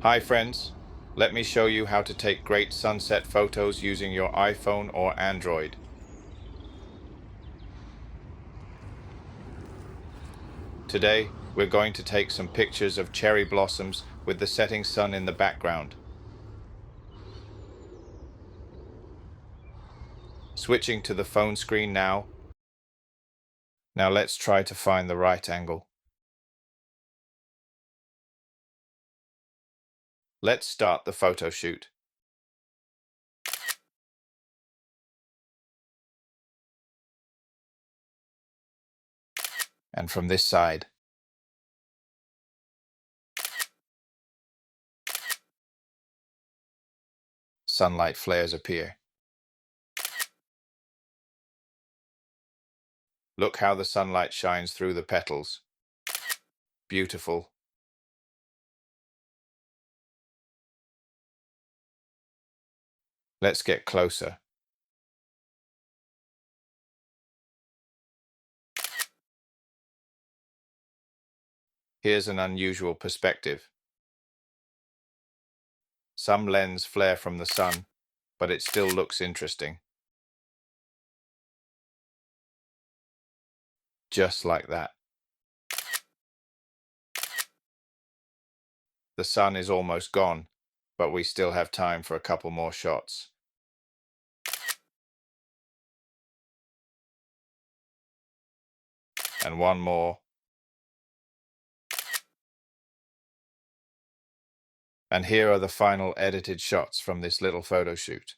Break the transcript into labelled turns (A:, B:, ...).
A: Hi friends, let me show you how to take great sunset photos using your iPhone or Android. Today, we're going to take some pictures of cherry blossoms with the setting sun in the background. Switching to the phone screen now. Now let's try to find the right angle. Let's start the photo shoot. And from this side. Sunlight flares appear. Look how the sunlight shines through the petals. Beautiful. Let's get closer. Here's an unusual perspective. Some lens flare from the sun, but it still looks interesting. Just like that. The sun is almost gone, but we still have time for a couple more shots. And one more. And here are the final edited shots from this little photo shoot.